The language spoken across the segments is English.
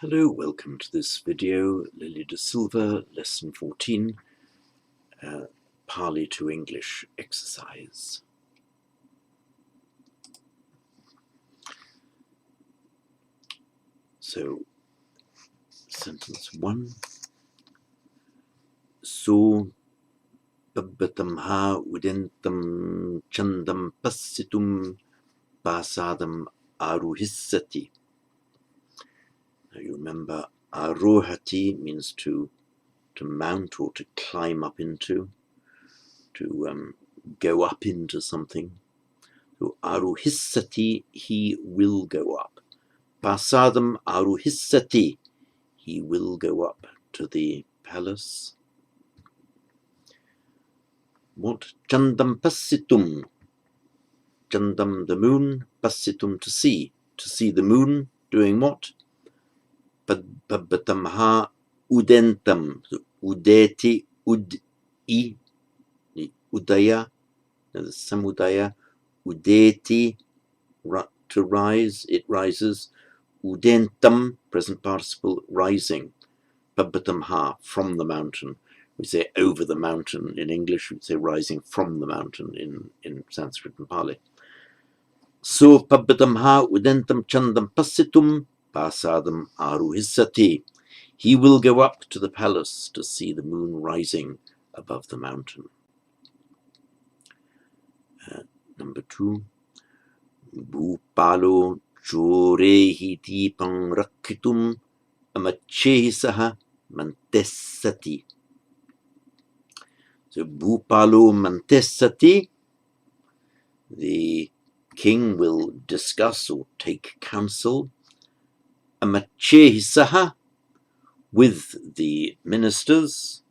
Hello, welcome to this video, Lily de Silva, lesson 14, Pali to English exercise. So, sentence 1. So babbatam ha udentam chandam passitum pasadam aruhissati. Now you remember arohati means to mount or to climb up into, to go up into something. So aruhissati, he will go up. Pasadam aruhissati, he will go up to the palace. What? Chandam passitum. Chandam, the moon, passitum, to see the moon, doing what? Babbatam ha udentam, udeti, ud-i, udaya, the samudaya, udeti, to rise, it rises, udentam, present participle, rising, babbatam ha, from the mountain. We say over the mountain in English, we say rising from the mountain in Sanskrit and Pali. So babbatam ha udentam chandam passitum pasadam aruhissati. He will go up to the palace to see the moon rising above the mountain. Number 2. Bhupalo chorehi deepam rakhitum amachehi saha mantessati. So Bhupalo mantessati, the king will discuss or take counsel, amachehi saha, with the ministers,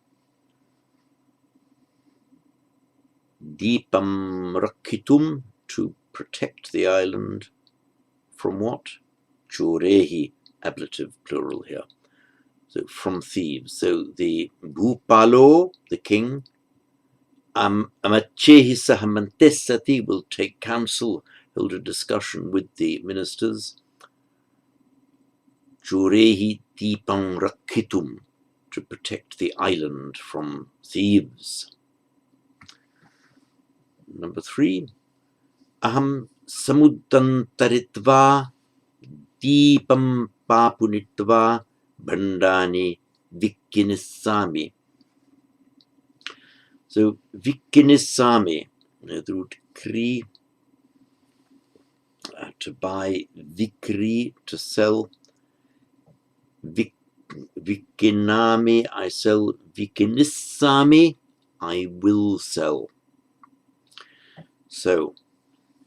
deepam rakhitum, to protect the island from what? Chorehi, ablative plural here. So from thieves. So the Bhupalo, the king, amachehi saha mantessati, will take counsel, hold a discussion with the ministers. Chorehi deepam rakhitum, to protect the island from thieves. Number 3. Aham samuddan taritva deepam papunitva bandani vikkinissami. So vikkinissami, the root kri, to buy, vikri, to sell, vikkinami, I sell, vikkinissami, I will sell. So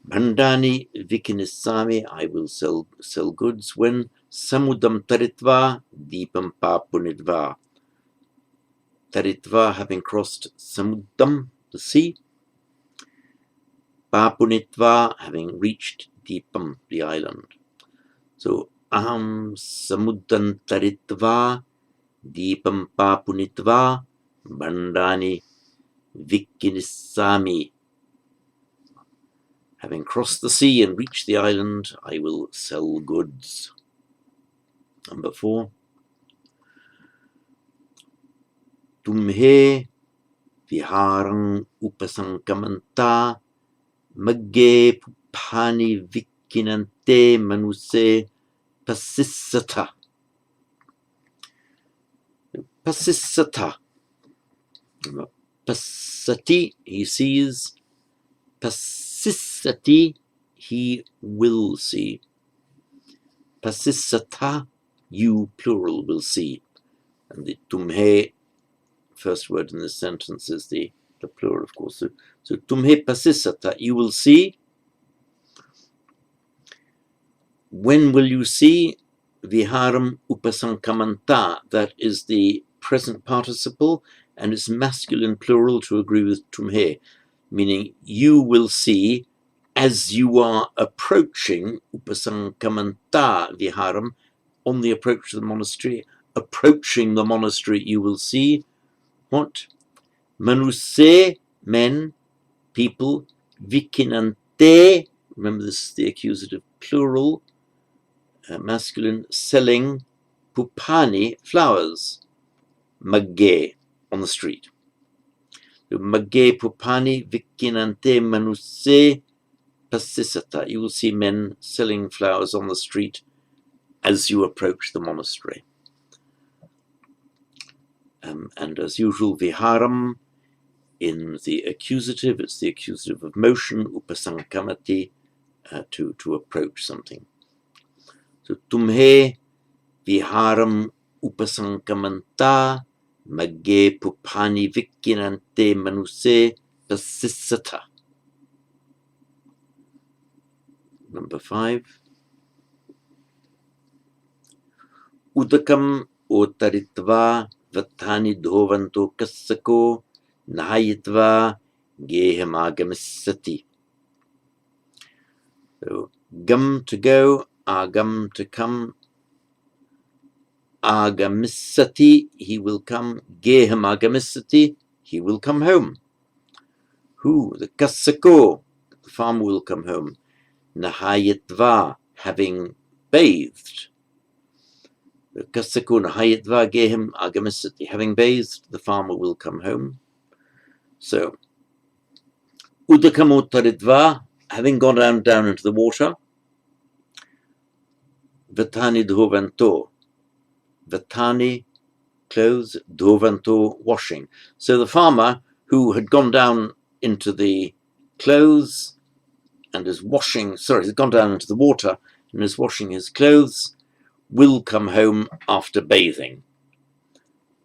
Bhandani vikkinissami, I will sell goods. When? Samudam taritva deepam papunitva. Taritva, having crossed samudam, the sea. Papunitva, having reached deepam, the island. So aham samudam taritva deepam papunitva Bhandani vikkinissami. Having crossed the sea and reached the island, I will sell goods. Number 4. Tumhe viharang upasankamanta magge puphani vikkinante manuse pasissata. Pasissata. Passati, he sees. Passissati, he will see. Passissata, you, plural, will see. And the tumhe, first word in this sentence, is the plural, of course. So tumhe passissata, you will see. When will you see? Viharam upasankamanta, that is the present participle, and it's masculine plural to agree with tumhe, meaning you will see as you are approaching upasankamanta viharam, on the approach to the monastery, approaching the monastery, you will see what? Manuse, men, people, vikkinante, remember this is the accusative plural, masculine, selling, pupani, flowers. Magge, on the street. Magge pupani vikinante manuse pasisata. You will see men selling flowers on the street as you approach the monastery. And as usual, viharam, in the accusative, it's the accusative of motion, upasankamati, to approach something. So tumhe viharam upasankamanta magge pupani vikinante manuse pasisata. Number 5. Udakam otaritva vatani dhovanto kassako nahayitva gehamagamisati. So gam to go, agam to come, agamisati, he will come, gehamagamisati, he will come home. Who? The kassako, the farmer will come home. Nahayitva, having bathed. The kassako nahayitva geham agamisati, having bathed, the farmer will come home. So, udakamotaridva, having gone down into the water. Vatani dhovanto, vatani, clothes, dhovanto, washing. So the farmer who had gone down into the clothes and is washing, he's gone down into the water and is washing his clothes, will come home after bathing.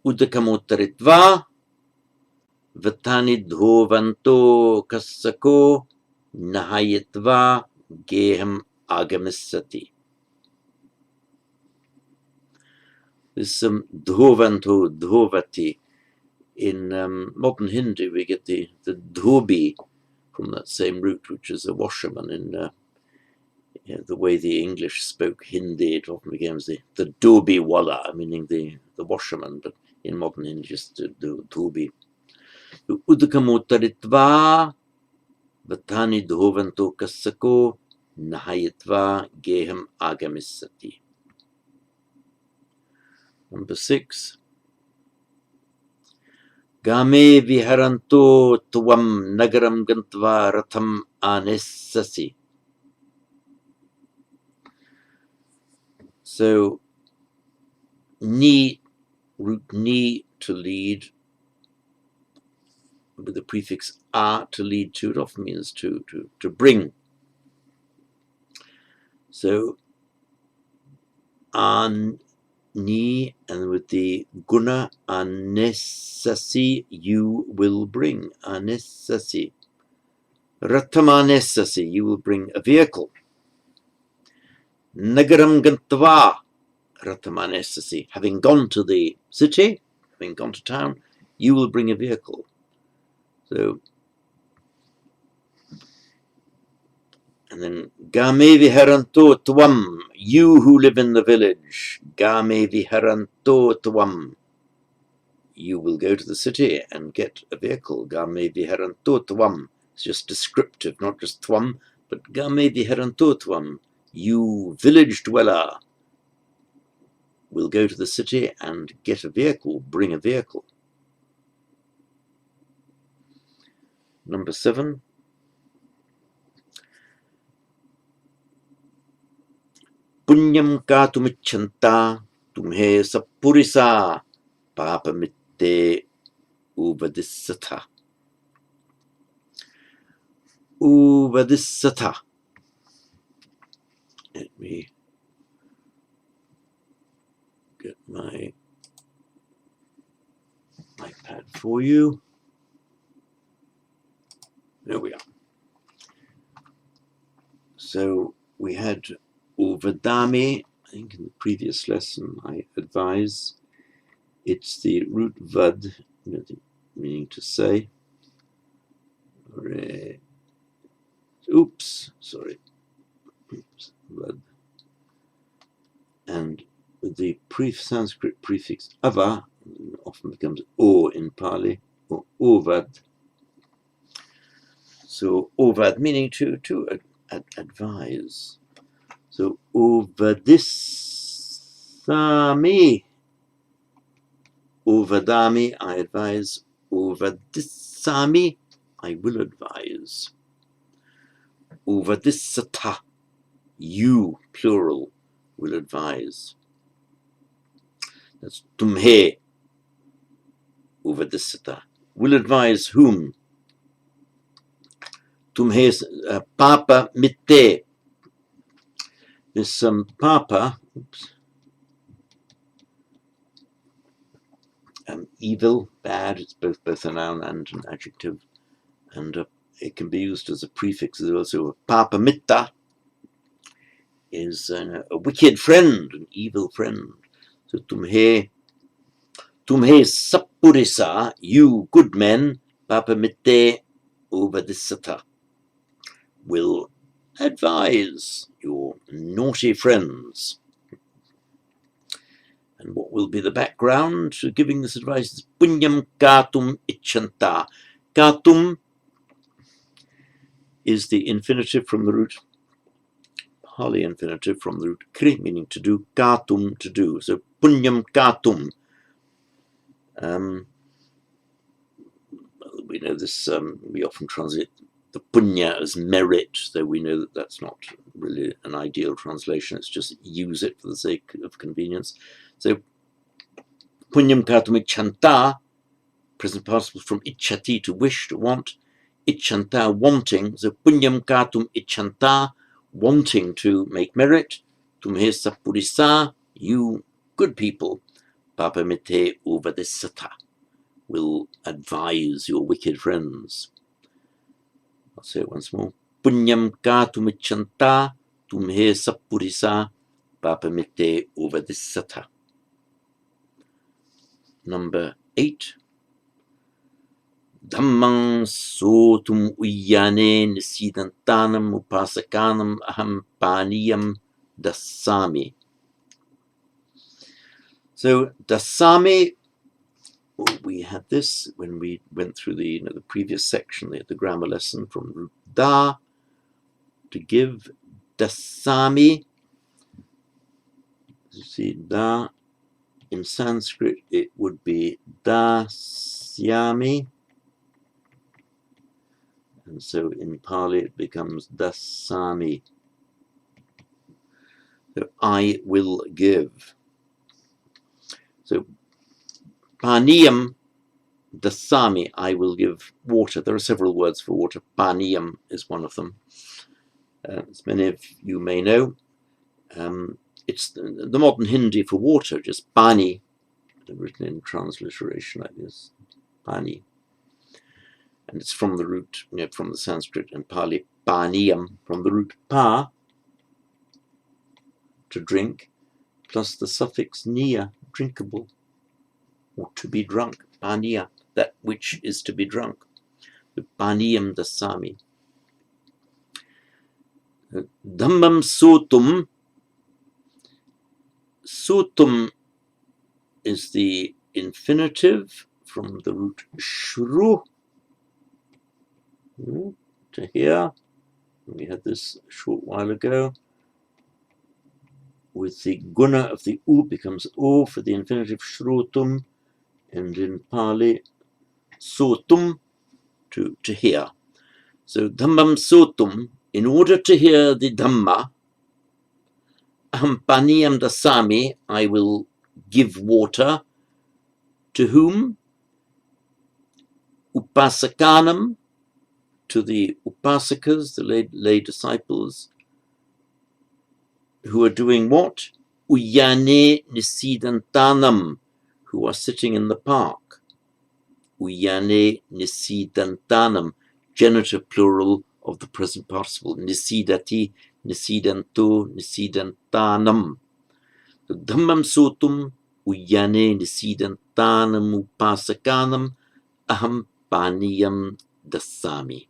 Udakamotaritva, vatani dhovanto kassako nahayitva geham agamisati. There's some dhovanto, dhovati. In modern Hindi, we get the dhobi from that same root, which is a washerman. In the way the English spoke Hindi, it often becomes the dhobi wala, meaning the washerman, but in modern Hindi, just the dhobi. Udakamotaritva vatani dhovanto kassako nahayitva geham agamisati. Number 6. Game viharanto tvam nagaram gantva ratham anessasi. So, root ni, to lead, with the prefix a, to lead to, it often means to bring. So, an, ni, and with the guna anessasi, you will bring. Anessasi. Rathamanesasi, you will bring a vehicle. Nagaram gantva, rathamanesasi, having gone to the city, having gone to town, you will bring a vehicle. So, and then game viharanto tvam, you who live in the village. Game viharanto tvam, you will go to the city and get a vehicle. Game viharanto tvam, it's just descriptive, not just tvam, but game viharanto tvam, you village dweller will go to the city and get a vehicle, bring a vehicle. Number 7. Punyam ka tumichanta tumhe sapurisa papamitte uvadissata. Uvadissata. Let me get my iPad for you. There we are. So we had uvadami. I think in the previous lesson I advise it's the root vad, meaning to say. Vad. And the Sanskrit prefix ava often becomes o in Pali, or ovad. So ovad meaning to advise. So ovadis Sami. Uvadami, I advise. Uvadissami, I will advise. Uvadissata, you, plural, will advise. That's tumhe. Uvadissata. Will advise whom? Tumhe, papa mitte. This papa, evil, bad, it's both a noun and an adjective, and it can be used as a prefix. There's also a papa mitta, is a wicked friend, an evil friend. So tumhe sappurisa, you good men, papa mitte uvadissata, will advise your naughty friends. And what will be the background to giving this advice is punyam katum ichanta. Katum is the infinitive from the root, Pali infinitive from the root kri, meaning to do, katum, to do. So punyam katum. We know this, we often translate the punya as merit, though we know that that's not really an ideal translation. It's just use it for the sake of convenience. So punyam katum ichanta, present participle from ichati, to wish, to want. Ichanta, wanting. So punyam katum ichanta, wanting to make merit. Tumhe sappurisa, you good people. Papa mite uvadissata, will advise your wicked friends. I'll say it once more. Punyam katum ichanta, tumhe sappurisa, papa mite uvadissata. Number 8. Dhammang sotum uyyane nisidantanam upasakanam aham paniyam dasami. So dasami, we had this when we went through the previous section, the grammar lesson, from root da, to give. Dasami, you see, da in Sanskrit it would be dasyami, and so in Pali it becomes dasami. So I will give. So paniyam dasami, I will give water. There are several words for water. Paniyam is one of them. As many of you may know, it's the modern Hindi for water, just pani, written in transliteration like this, pani. And it's from the root, from the Sanskrit and Pali, paniyam, from the root pa, to drink, plus the suffix niya, drinkable, or to be drunk, paniya, that which is to be drunk. The paniyam dasami. Dhammam sotum. Sotum is the infinitive from the root shru, to hear. We had this a short while ago. With the guna of the u becomes o for the infinitive shrutum, and in Pali, sotum, to hear. So dhammam sotum, in order to hear the dhamma, aham paniyam dasami, I will give water. To whom? Upasakanam, to the upasakas, the lay disciples, who are doing what? Uyyane nisidantanam, who are sitting in the park. Uyyane nisidantanam, genitive plural of the present participle. Nisidati, nisidanto, nisidantanam. So, dhammam sotum uyyane nisidantanam upasakanam aham paniyam dasami.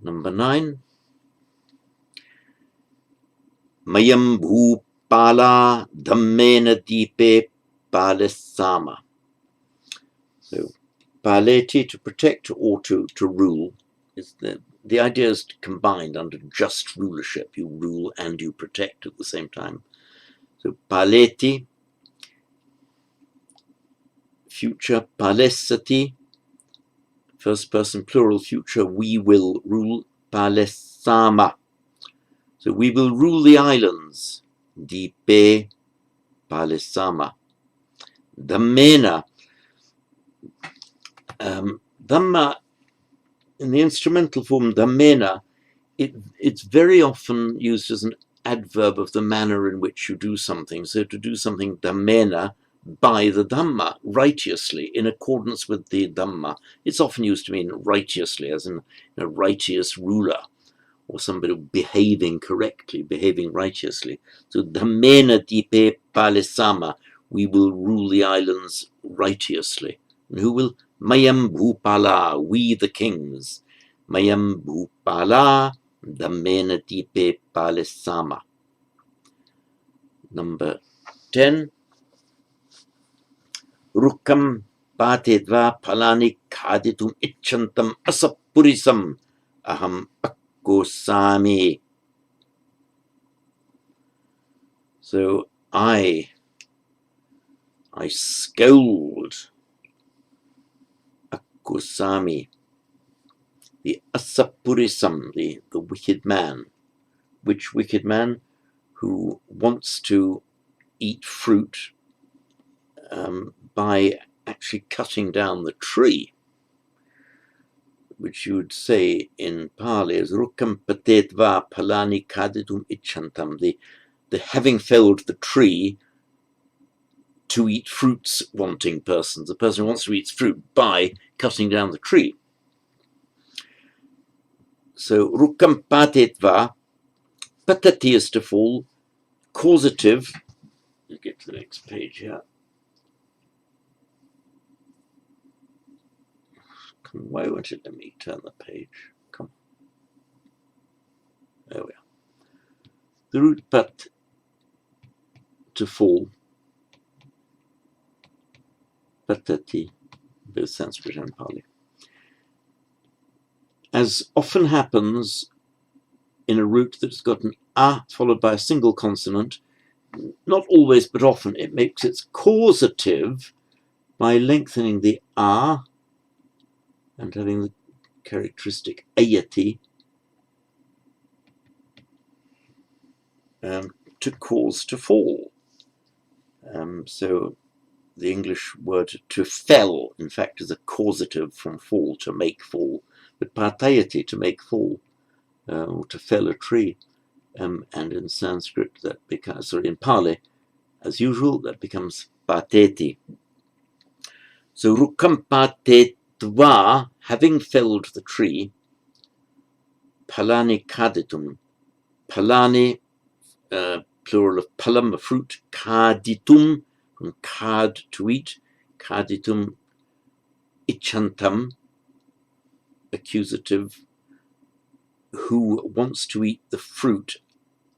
Number 9. Mayam bhupala dhammena dipe palesama. So paleti, to protect or to rule. Is the idea is combined under just rulership. You rule and you protect at the same time. So paleti, future, palessati, first person plural future, we will rule, palessama. So we will rule the islands, dipe palessama. Dhammena, dhamma, in the instrumental form, dhammena, it's very often used as an adverb of the manner in which you do something. So to do something dhammena, by the Dhamma, righteously, in accordance with the Dhamma. It's often used to mean righteously, as in a righteous ruler, or somebody behaving correctly, behaving righteously. So dhammena dipe palesama, we will rule the islands righteously. And who will? Mayam bhupala, we the kings. Mayam bhupala, dhammena dipe palesama. Number 10. Rukkam patedva palani khaditum icchantam asapurisam aham akkosami. So I scold akkosami, the asapurisam, the wicked man. Which wicked man? Who wants to eat fruit by actually cutting down the tree, which you would say in Pali as Rukkam patetva palani kaditum icchantam, the having felled the tree to eat fruits wanting persons, the person who wants to eat fruit by cutting down the tree. So Rukkam patetva, patati is to fall, causative, let's get to the next page here. Why won't it let me turn the page? Come. There we are. The root pat, to fall, patati, both Sanskrit and Pali. As often happens in a root that's got an a followed by a single consonant, not always but often, it makes its causative by lengthening the a and having the characteristic ayati to cause to fall. So the English word to fell, in fact, is a causative from fall, to make fall, but patayati, to make fall, or to fell a tree. And in Sanskrit, that becomes, sorry, in Pali, as usual, that becomes pateti. So rukkam patetva, having felled the tree, palani kaditum, palani, plural of palam, a fruit, kaditum, from kad, to eat, kaditum, icchantam, accusative, who wants to eat the fruit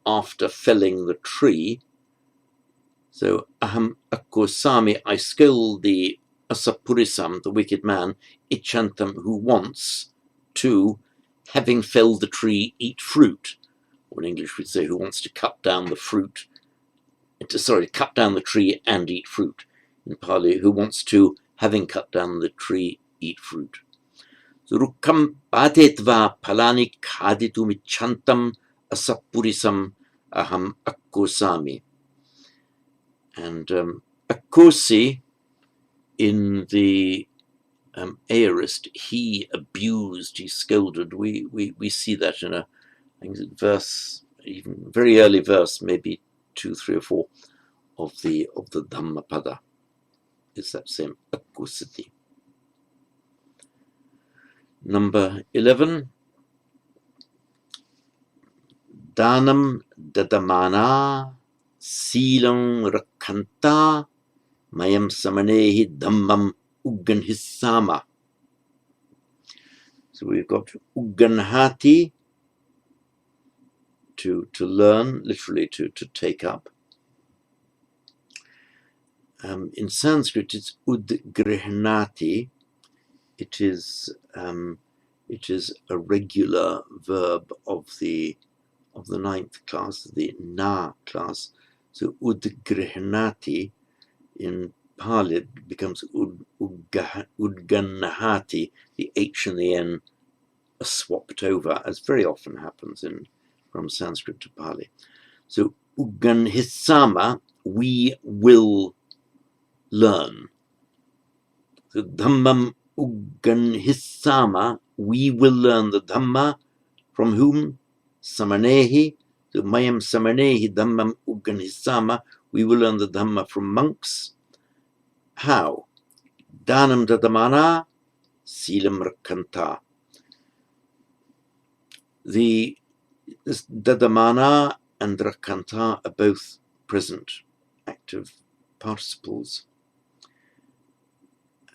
after felling the tree. So aham akkosami, I scold the asapurisam, the wicked man, icchantam, who wants to, having felled the tree, eat fruit. Or in English we'd say who wants to cut down the fruit, cut down the tree and eat fruit. In Pali, who wants to, having cut down the tree, eat fruit. So rukkam patetva palani khaditum icchantam asapurisam aham akkosami. And akkosi, in the aorist, he abused, he scolded. We see that in a, I think it's verse, even very early verse, maybe 2, 3, or 4 of the Dhammapada. It's that same akkosati. Number 11. Danam dadamana silam rakkanta mayam samanehi dhammam ugganhissama. So we've got ugganhati, to learn, literally to take up. In Sanskrit, it's udgrihnati. It is a regular verb of the 9th class, the na class. So udgrihnati in Pali becomes udganahati. The H and the N are swapped over, as very often happens from Sanskrit to Pali. So udganhisama, we will learn. So dhammam udganhisama, we will learn the dhamma from whom? Samanehi. So mayam samanehi dhammam udganhisama, we will learn the dhamma from monks. How? Dhanam dadamana, silam rakanta. This dadamana and rakanta are both present active participles.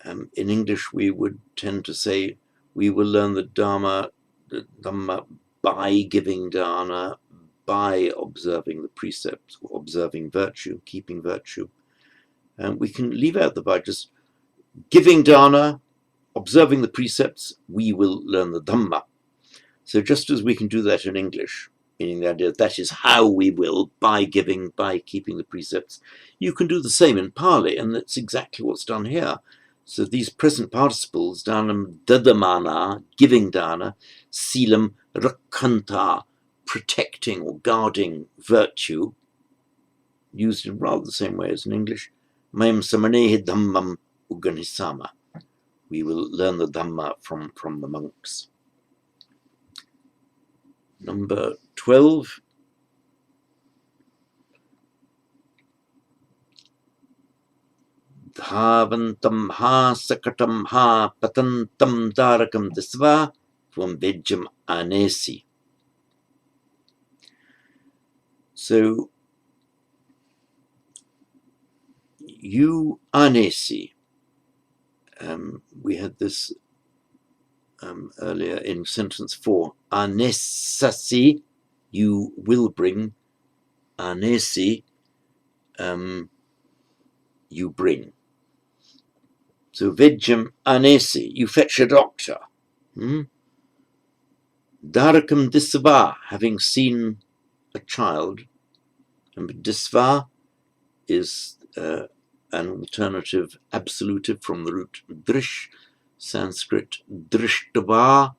In English, we would tend to say, we will learn the Dhamma by giving dana, by observing the precepts, or observing virtue, keeping virtue. And we can leave out the by, just giving dana, observing the precepts, we will learn the Dhamma. So just as we can do that in English, meaning the idea that is how we will, by giving, by keeping the precepts, you can do the same in Pali, and that's exactly what's done here. So these present participles, dhanam dadamana, giving dana, silam rakanta, protecting or guarding virtue, used in rather the same way as in English, mayam samanehi dhammam uganisama. We will learn the Dhamma from the monks. Number 12. Dhavantam ha sakatam ha patantam darakam disva from vejam anesi. So, you anesi. We had this earlier in sentence 4. Anesasi, you will bring. Anesi, you bring. So vejam anesi, you fetch a doctor. Darakam disva, having seen a child. And disva is an alternative absolutive from the root drish, Sanskrit drishtava,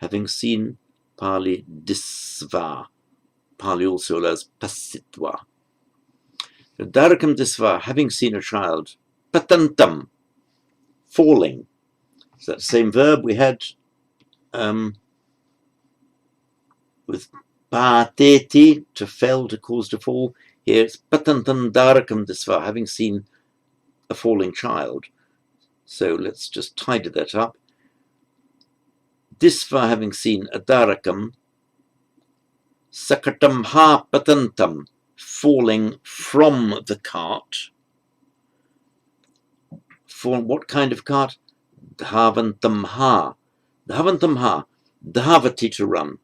having seen, Pali disva. Pali also allows pasitva. So darakam disva, having seen a child, patantam, falling. It's that same verb we had with pateti, to fell, to cause to fall. Here it's patantam darakam disva, having seen a falling child. So let's just tidy that up. Disva, having seen a darakam, sakatam ha patantam, falling from the cart. For what kind of cart? Dhavantam ha. Dhavantam ha. Dhavati, to run.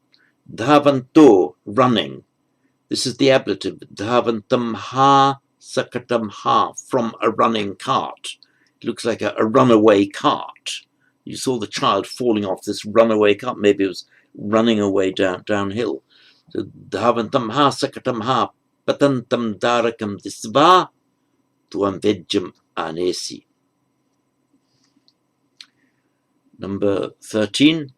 Dhavanto, running. This is the ablative. Dhavantam ha sakatam ha, from a running cart. It looks like a runaway cart. You saw the child falling off this runaway cart. Maybe it was running away downhill. So dhavantam ha sakatam ha patantam darakam disva tuam vejam anesi. Number 13.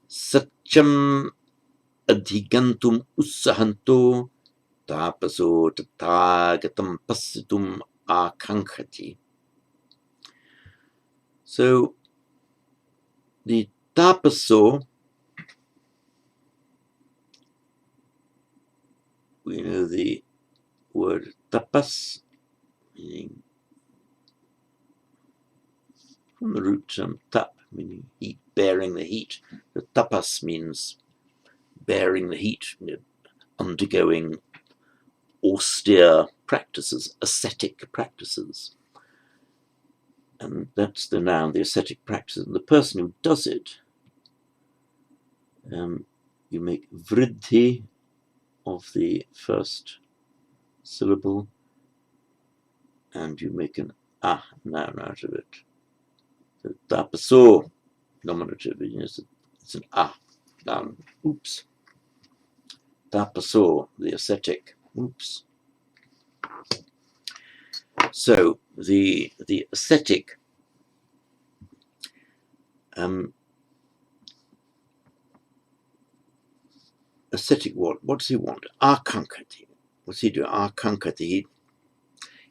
Satcham adhigantum ussahanto tapaso tathagatam passitum akankhati. So the tapaso, we know the word tapas, meaning from the root tap, meaning heat, bearing the heat. The tapas means bearing the heat, undergoing austere practices, ascetic practices. And that's the noun, the ascetic practice. And the person who does it, you make vriddhi of the first syllable, and you make an noun out of it. So tapaso, nominative, it's an noun. Oops. tapaso, the ascetic. Oops. So the ascetic ascetic what does he want? Akankati. What's he do? Akankati.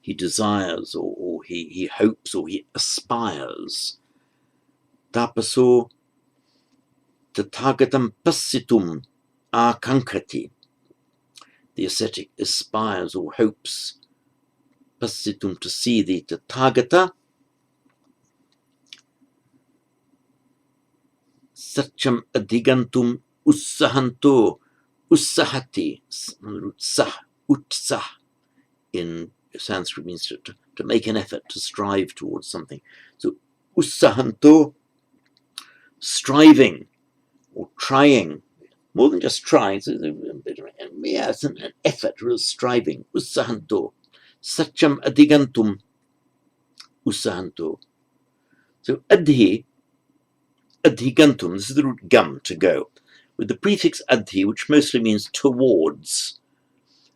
He desires or he hopes or he aspires. Tapaso tatagatam passitum akankati. The ascetic aspires or hopes passitum to see the tathagata Satcham adhigantum ussahanto ussahati. Sah, utsah in Sanskrit means to make an effort, to strive towards something. So ussahanto, striving or trying, more than just trying. It's an effort, real striving. Ussahanto. Satcham adhigantum ussahanto. So adhigantum, this is the root gum, to go, with the prefix adhi, which mostly means towards.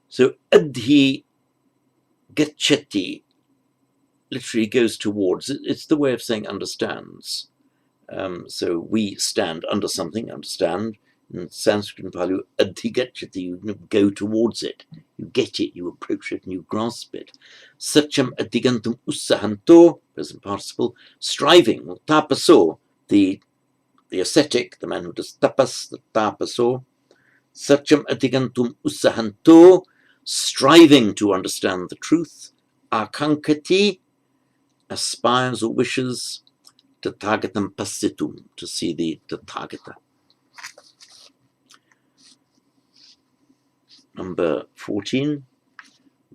So adhi gacchati literally goes towards. It's the way of saying understands. So we stand under something, understand. In Sanskrit and Pali, adhi gacchati, you go towards it. You get it, you approach it, and you grasp it. Satcham adhigantum ussahanto, present participle, striving, or tapaso, the ascetic, the man who does tapas, the tapaso, Satcham adhigantum ussahanto, striving to understand the truth, akankati, aspires or wishes, tathagatam passitum, to see the tathagata. Number 14,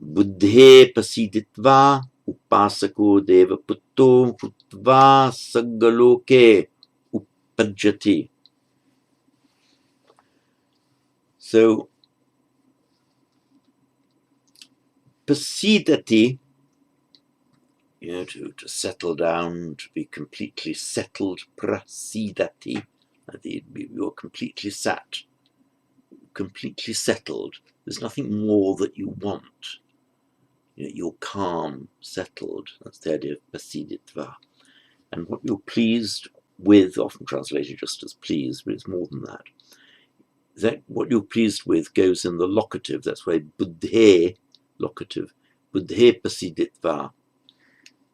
buddhe pasiditva upasako devaputto hutva saggaloke uppajjati. So, pasidati, to settle down, to be completely settled, prasidati, you're completely sat, completely settled. There's nothing more that you want. You're calm, settled. That's the idea of pasiditva. And what you're pleased with, often translated just as pleased, but it's more than that. That what you're pleased with goes in the locative. That's why buddhe, locative, buddhe pasiditva,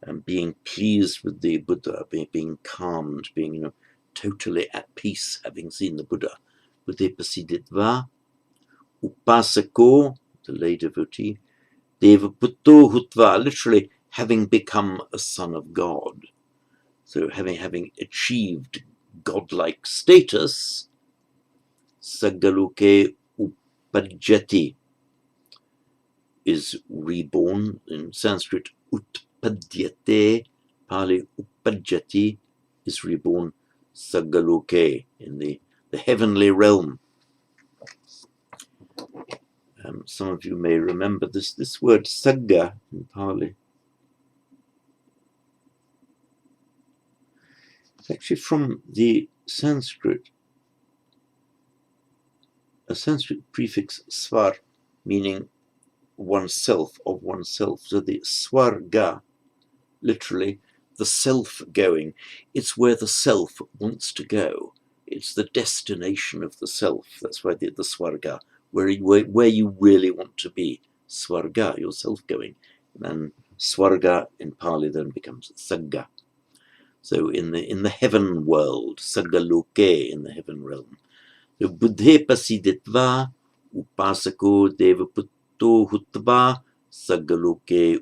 and being pleased with the Buddha, being calmed, being totally at peace, having seen the Buddha. Buddhe pasiditva, upasako, the lay devotee, devaputto hutva, literally having become a son of God. So having achieved godlike status, saggaloke uppajjati, is reborn. In Sanskrit, utpadyate, Pali uppajjati, is reborn, saggaloke, in the heavenly realm. Some of you may remember this word sagga in Pali. It's actually from the Sanskrit, a Sanskrit prefix swar, meaning oneself, of oneself. So the swarga, literally the self going. It's where the self wants to go. It's the destination of the self. That's why the swarga, where you really want to be. Swarga, yourself going. And swarga in Pali then becomes sagga. So in the heaven world, saggaloke, in the heaven realm. So buddhe pasiditva upasako devaputto hutva saggaloke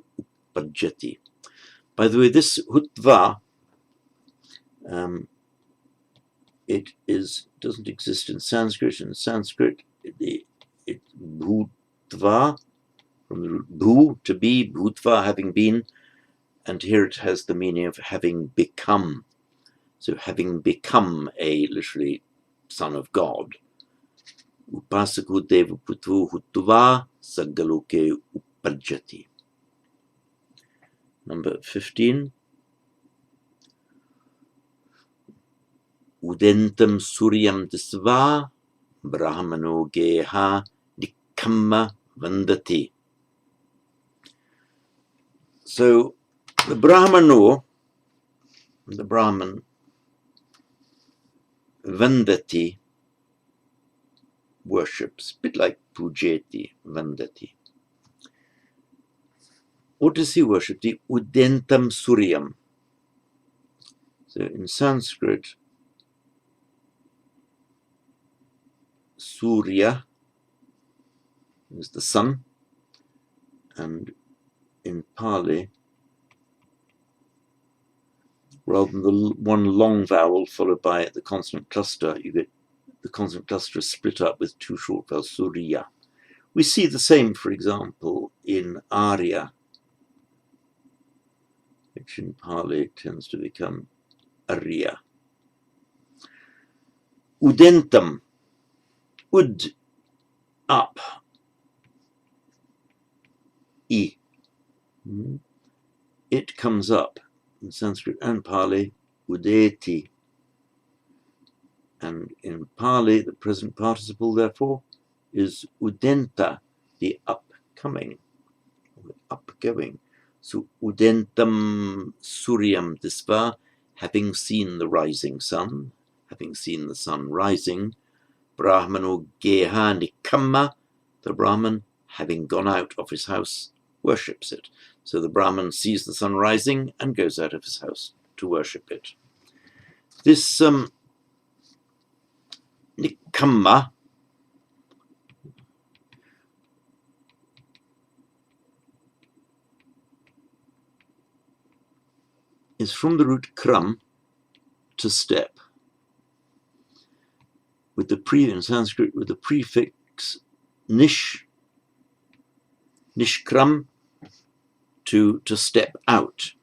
uppajjati. By the way, this hutva, it doesn't exist in Sanskrit. In Sanskrit, it bhutva, from the root bhu, to be, bhutva, having been, and here it has the meaning of having become. So having become literally son of God. Upasako devaputto hutva saggaloke uppajjati. Number 15. Udentam suryam disva brahmano geha Nikkamma Vandati. So the Brahman Vandati worships, a bit like Pujeti Vandati. What does he worship? The Udentam Suryam. So in Sanskrit, Surya is the sun, and in Pali, rather than the one long vowel followed by the consonant cluster, you get the consonant cluster is split up with two short vowels, Surya. We see the same, for example, in Arya, which in Pali tends to become Arya. Udentam, ud, up, I. It comes up in Sanskrit and Pali, udeti. And in Pali, the present participle, therefore, is udenta, the upcoming, upgoing. So udentam suryam disva, having seen the rising sun, having seen the sun rising. Brahmano geha nikkamma, the Brahman, having gone out of his house, worships it. So the Brahman sees the sun rising and goes out of his house to worship it. This nikkamma is from the root kram, to step, with the in Sanskrit with the prefix nishkram, to step out,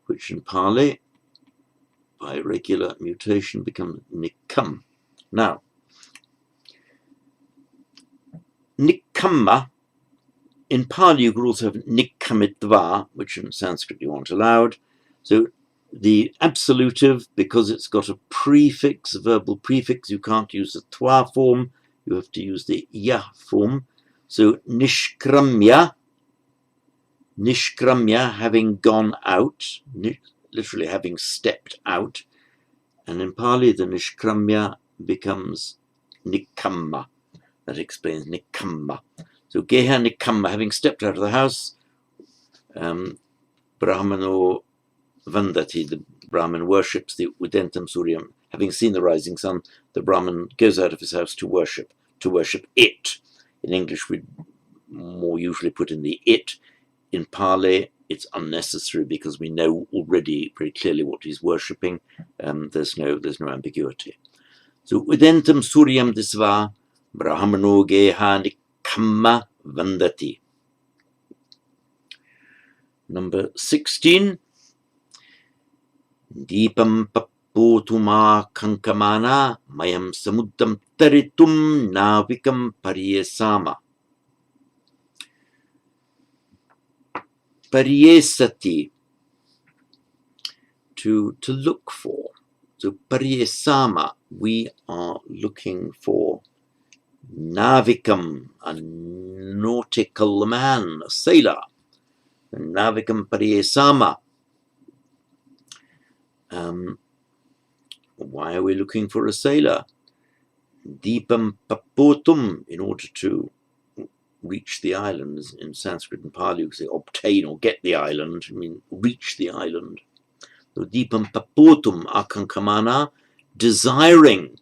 which in Pali, by regular mutation, becomes nikkam. Now, nikkamma, in Pali you could also have nikkamitva, which in Sanskrit you aren't allowed. So the absolutive, because it's got a prefix, a verbal prefix, you can't use the twa form, you have to use the ya form. So nishkramya, having gone out, literally having stepped out. And in Pali, the nishkramya becomes nikkamma. That explains nikkamma. So geha nikkamma, having stepped out of the house, Brahmano Vandati, the Brahmin worships the Udentam Suryam. Having seen the rising sun, the Brahmin goes out of his house to worship it. In English, we more usually put in the it. In Pali, it's unnecessary because we know already very clearly what he's worshipping. There's no ambiguity. So Udentam Suryam Disva, Brahmano Geha Nikkamma Vandati. Number 16. Deepam pappotuma kankamana mayam samuddam taritum navikam pariyesama. Pariyesati, to look for. So pariyesama, we are looking for. Navikam, a nautical man, a sailor. Navikam pariyesama. Why are we looking for a sailor? Deepam papotum, in order to reach the island. In Sanskrit and Pali, you say obtain or get the island. I mean, reach the island. So deepam papotum akankamana, desiring,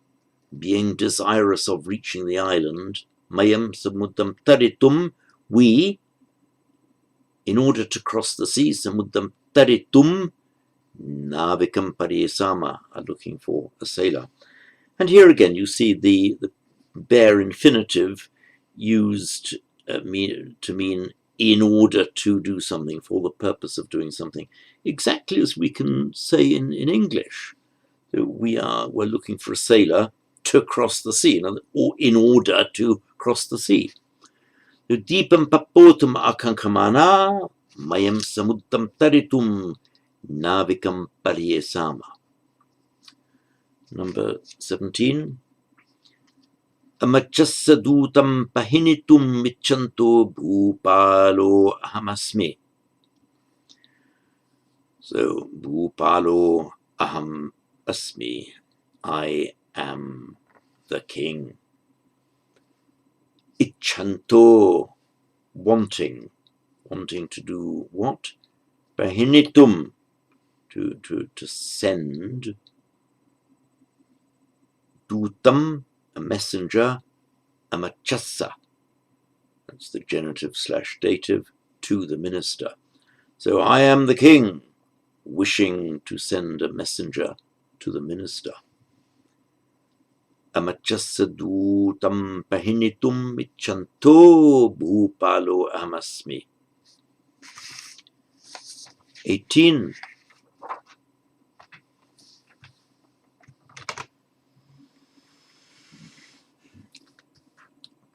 being desirous of reaching the island. Mayam samuddam taritum, we, in order to cross the sea, samuddam taritum, navikam pariyesama, are looking for a sailor. And here again you see the bare infinitive used to mean in order to do something, for the purpose of doing something, exactly as we can say in English. So we're looking for a sailor to cross the sea, or in order to cross the sea. So deepam papotum akankamana mayam samuddam taritum navikam pariyesama. Number 17. Amachassadutam pahinitum michanto bhupalo ahamasmi. So, bhupalo aham asmi. I am the king. Ichanto, wanting to do what? Pahinitum, to send. Dutam, a messenger. Amachassa, that's the genitive / dative, to the minister. So I am the king, wishing to send a messenger to the minister. Amachassadutam pahinitum ichanto bhupalo ahamasmi. 18.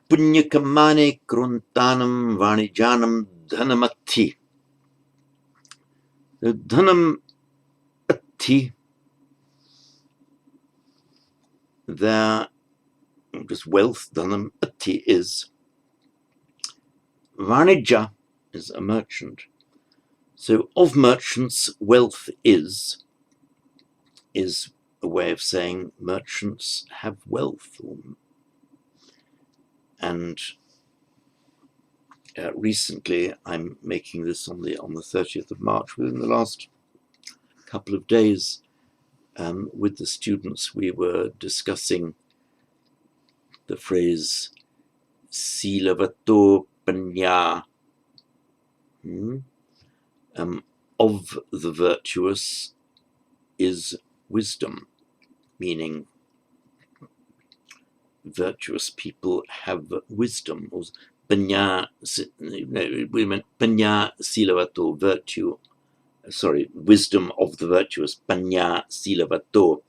Punyakamane kruntanam vanijanam dhanamatti. The dhanam atti, there, just wealth, dhanam atti is. Vanija is a merchant. So of merchants, wealth is a way of saying merchants have wealth. And recently, I'm making this on the 30th of March. Within the last couple of days, with the students, we were discussing the phrase Silva panya, of the virtuous is wisdom, meaning virtuous people have wisdom. Panya, we meant panya silavato, virtue, sorry, wisdom of the virtuous, panya silavato.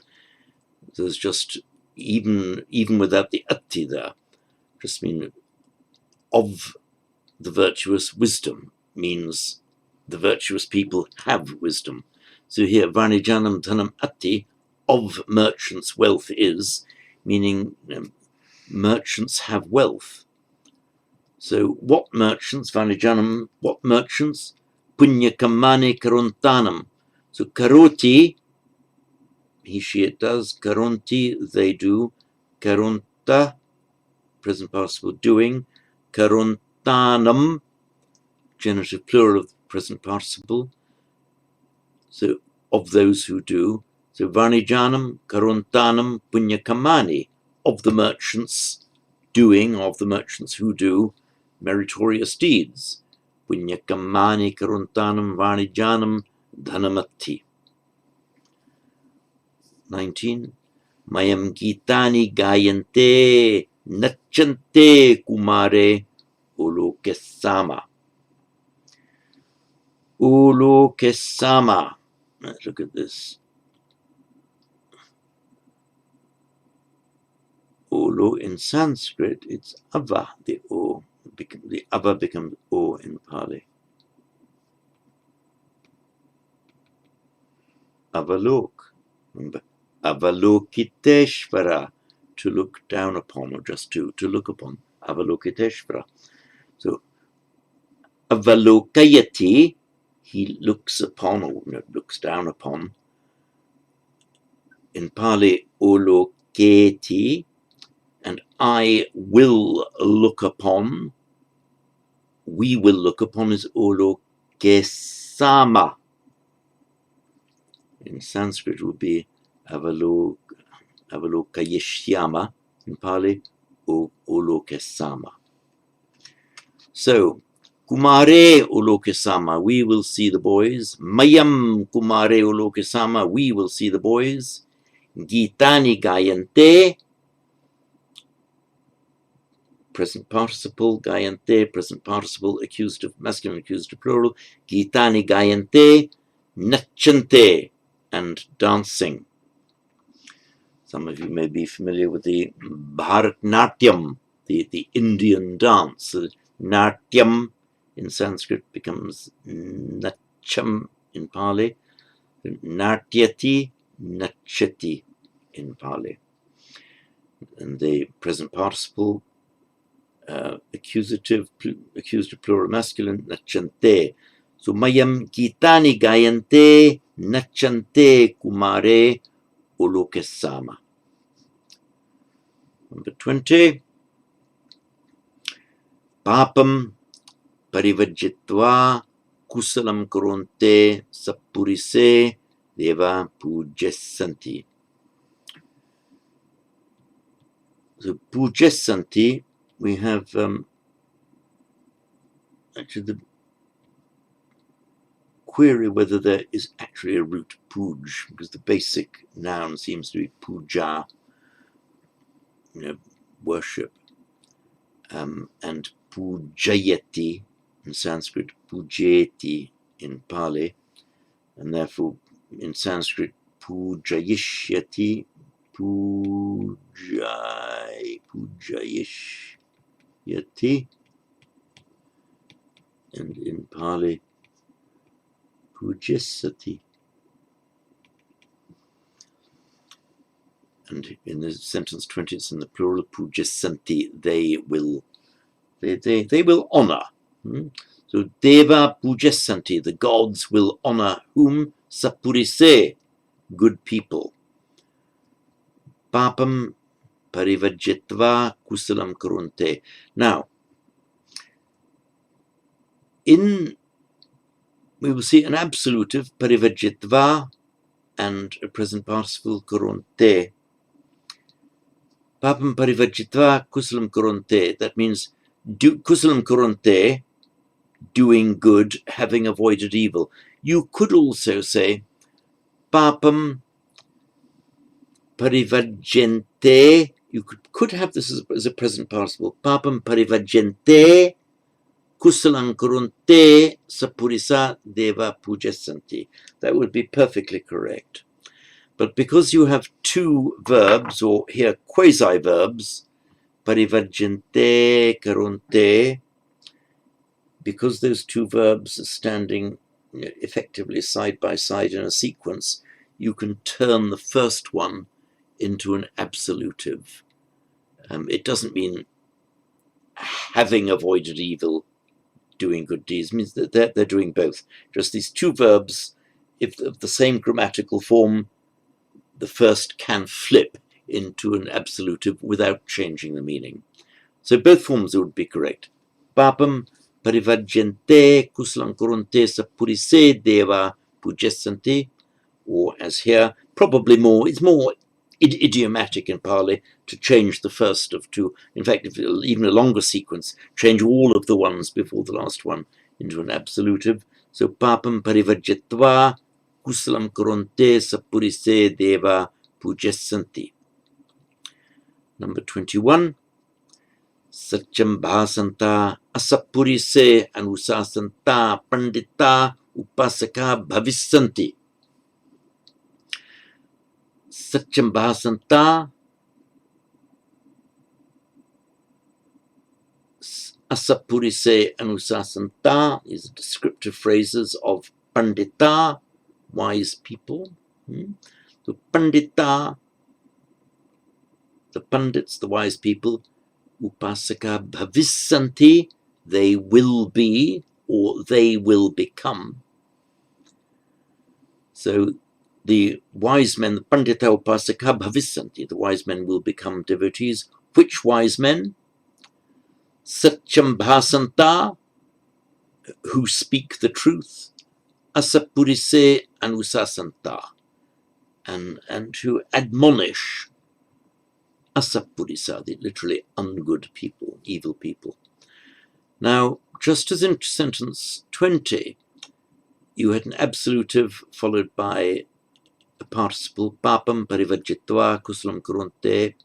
There's just, even without the atti there, just mean of the virtuous wisdom, means the virtuous people have wisdom. So here, Varnijanam Dhanam Atti, of merchants wealth is, meaning merchants have wealth. So what merchants, Varnijanam, what merchants? Punyakamane Karuntanam. So Karoti, he, she, it does. Karunti, they do. Karunta, present participle, doing. Karuntanam, genitive plural of present participle. So of those who do. So Varnijanam, Karuntanam, Punyakamani, of the merchants doing, of the merchants who do meritorious deeds. Punyakamani, Karuntanam, Varnijanam, Dhanamatti. 19. Mayam Gitani Gayante Nachante Kumare Ulokesama. Ulokesama. Let's look at this. Ulu in Sanskrit, it's ava, the o. The ava becomes o in Pali. Avalok. Remember, avalokiteshvara, to look down upon, or just to look upon. Avalokiteshvara. So, avalokayati, he looks upon, or looks down upon. In Pali, oloketi, and I will look upon. We will look upon is olokesama. In Sanskrit would be avalokayishyama. In Pali, olokesama. So, kumare olokesama, we will see the boys. Mayam kumare olokesama, we will see the boys. Gitani gayante, present participle, gayante, present participle, accusative, masculine, accusative, plural. Gitani gayante, nachante, and dancing. Some of you may be familiar with the Bharatnatyam, the Indian dance. Natyam in Sanskrit becomes Nacham in Pali. Natyati, Nachati in Pali. and the present participle, accusative plural masculine, nachante. So mayam kitani gayante nachante kumare ulokesama. Number 20. Papam parivajitva kusalam kuronte sappurise deva pujasanti. So pujasanti, we have actually the query whether there is actually a root puj, because the basic noun seems to be puja, worship, and pujayati in Sanskrit, pujeti in Pali, and therefore in Sanskrit pujayishyati, pujayishyati, and in Pali pujasati. And in the sentence 20, it's in the plural, pujasanti, they will honor. So deva pujasanti, the gods will honor whom? Sappurise, good people. Papam parivajitva kusalam kurunte. Now, we will see an absolutive, parivajitva, and a present participle, kurunte. Papam parivajitva kusalam kurunte. That means kusalam kurunte, doing good, having avoided evil. You could also say papam parivajente. You could have this as a present participle. Papam parivajente kusalam kurunte sapurisa deva pujasanti. That would be perfectly correct. But because you have two verbs, or here quasi-verbs, parivajente, karunte, because those two verbs are standing effectively side by side in a sequence, you can turn the first one into an absolutive. It doesn't mean having avoided evil, doing good deeds. It means that they're doing both. Just these two verbs, if of the same grammatical form, the first can flip into an absolutive without changing the meaning. So both forms would be correct. Papam parivajante kusalam kurunte sappurise deva pujasanti, or as here, probably it's more idiomatic in Pali to change the first of two. In fact, if even a longer sequence, change all of the ones before the last one into an absolutive. So papam parivajitva kusalam kurunte sappurise deva pujasanti. Number 21. Satyam bhasanta asapurise anusasanta pandita upasaka bhavisanti. Satyam bhasanta asapurise anusasanta is descriptive phrases of pandita, wise people. So pandita, the pandits, the wise people, upasaka bhavisanti, they will be, or they will become. So the wise men, the pandita upasaka bhavisanti, the wise men will become devotees. Which wise men? Satyam bhasanta, who speak the truth. Asapurise anusasanta, and who admonish. Asapurisa, literally ungood people, evil people. Now, just as in sentence 20, you had an absolutive followed by a participle, papam parivajitva kusalam kurunte.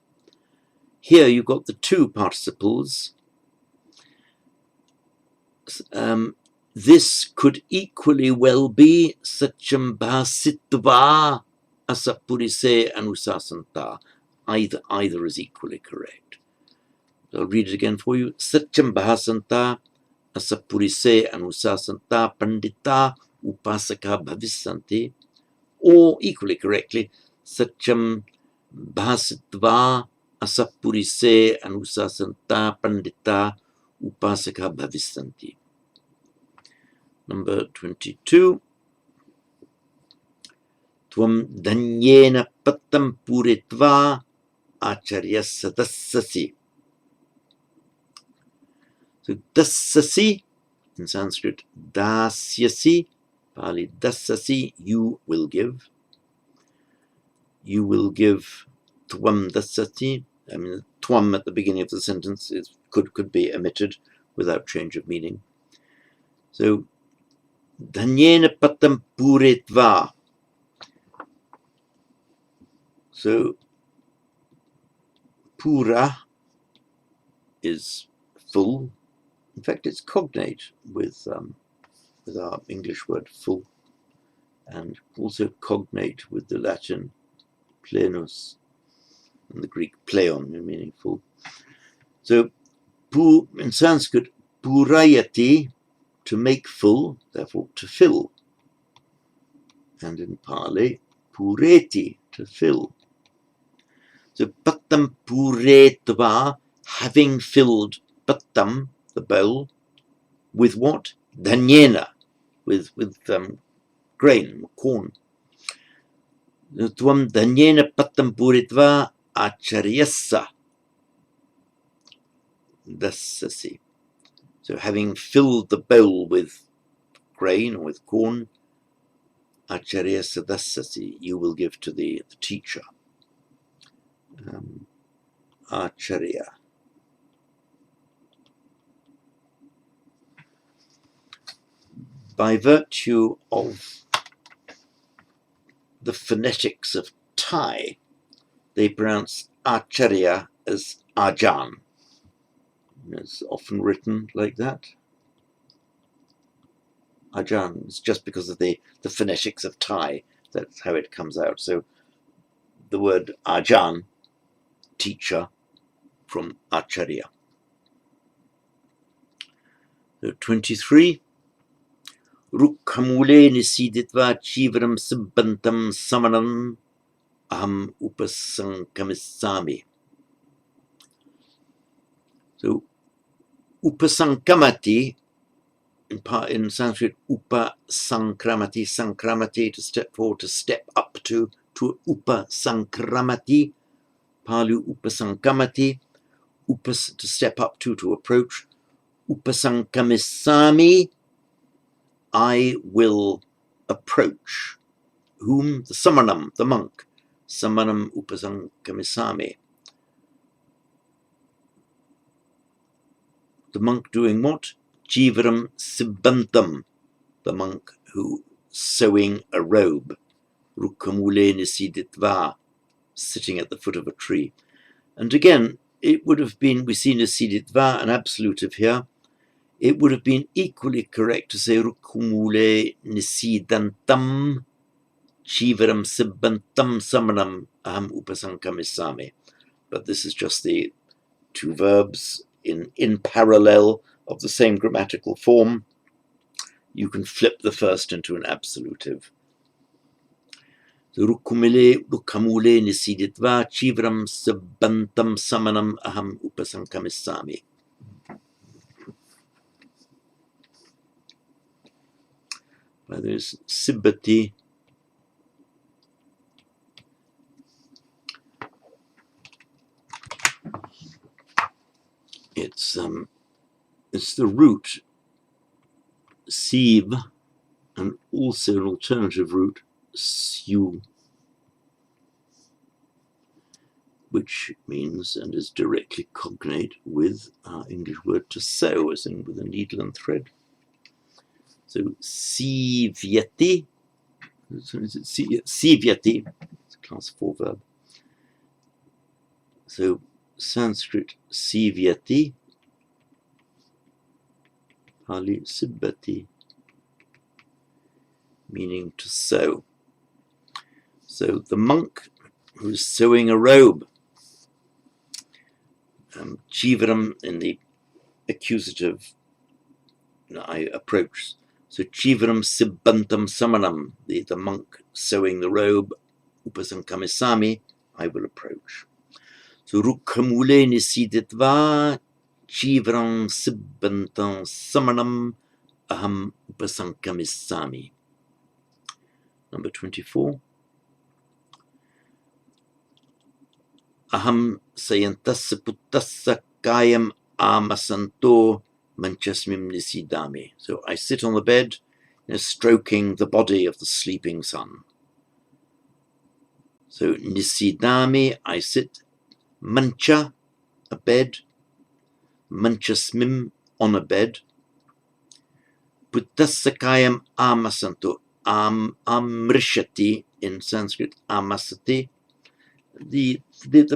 Here you got the two participles. This could equally well be satyam bhasitva asapurise anusasanta. Either is equally correct. So I'll read it again for you. Satyam bhasanta asapurise anusasanta pandita upasaka bhavisanti. Or equally correctly, satyam bhasitva asapurise anusasanta pandita upasaka bhavisanti. Number 22. Tvam dhanyena pattam puritva acharyasa dassasi. So dassasi in Sanskrit, dasyasi, Pali dassasi, you will give. You will give tvam dassati. I mean, tvam at the beginning of the sentence could be omitted without change of meaning. So dhanyena pattam puritva. So pura is full. In fact, it's cognate with our English word full, and also cognate with the Latin plenus and the Greek pleon, meaning full. So in Sanskrit, purayati, to make full, therefore to fill. And in Pali, pureti, to fill. So pattam puretva, having filled pattam, the bowl, with what? Dhanyena, with grain, corn. Tvam dhanyena pattam puritva acharyasa dassasi. So having filled the bowl with grain or with corn, acharyasa dassasi, you will give to the teacher. Acharya. By virtue of the phonetics of Thai, they pronounce Acharya as Ajan. It's often written like that. Ajan is just because of the phonetics of Thai. That's how it comes out. So the word Ajan, teacher, from Acharya. So 23. Rukhamule nisiditva chivaram sibbantam samanam aham upasankamissami. So upasankamati, in Sanskrit, upasankramati, sankramati, to step forward, to step up to upasankramati, Pali upasankamati, to step up to approach, upasankamissami, I will approach. Whom? The samanam, the monk. Samanam upasankamissami. The monk doing what? Jivaram sibbantam, the monk who sewing a robe. Rukkamule nisiditva, sitting at the foot of a tree. And again, it would have been, we see nisiditva, an absolutive here. It would have been equally correct to say Rukkamule nisidantam, Jivaram sibbantam samanam aham upasankamissami. But this is just the two verbs in parallel of the same grammatical form. You can flip the first into an absolutive. Rukkamule nisiditva chivaram sibbantam samanam aham upasankamissami. There's sibbati. It's the root siv, and also an alternative root syu, which means and is directly cognate with our English word to sew, as in with a needle and thread. So sivyati, sivyati, it's a class 4 verb. So Sanskrit sivyati, Pali sibbati, meaning to sew. So the monk who's sewing a robe, chivaram in the accusative, I approach. So chivaram sibbantam samanam, the monk sewing the robe, upasankamissami, I will approach. So Rukhamule Nisiditva Chivram Sibbantam Samanam Aham Upasankamisami. Number 24. Aham Sayantassa Puttassa Kayam Amasanto Manchasmim Nisidami. So I sit on the bed, stroking the body of the sleeping sun. So Nisidami, I sit. Mancha, a bed. Manchasmim, on a bed. Puttasakayam amasanto, amrishati in Sanskrit, amasati. The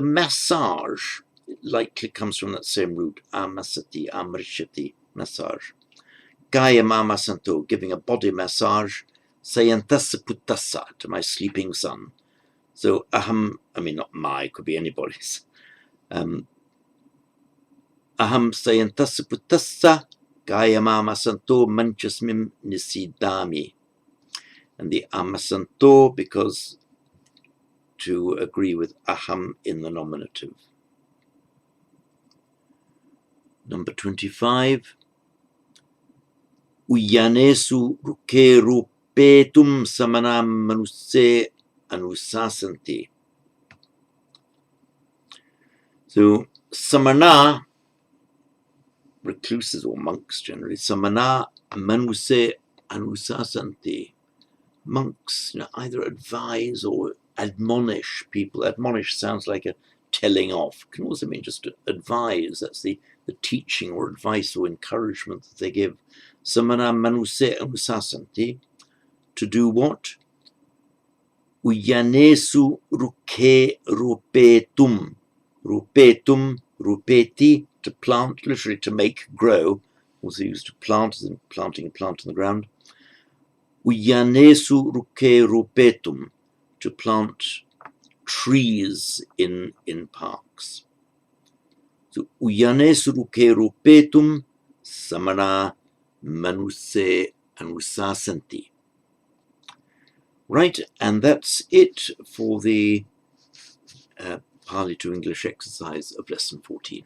massage likely comes from that same root, amasati, amrishati, massage. Kayam amasanto, giving a body massage. Sayantassa puttassa, to my sleeping son. So aham, I mean not my, could be anybody's. Aham sayantassa puttassa kayam amasanto manchasmim nisidami. And the amasanto because to agree with aham in the nominative. Number 25. Uyanesu rukeru petum samanam manuse anusasanti. So samana, recluses or monks generally, samana manuse anusasanti. Monks either advise or admonish people. Admonish sounds like a telling off. It can also mean just to advise. That's the teaching or advice or encouragement that they give. Samana manuse anusasanti. To do what? Uyanesu ruke rupetum. Rupetum, rupeti, to plant, literally to make, grow. Also used to plant, as in planting a plant in the ground. Uyanesu ruke rupetum, to plant trees in parks. So uyanesu ruke rupetum samana manuse anusasanti. Right, and that's it for the Pali to English exercise of lesson 14.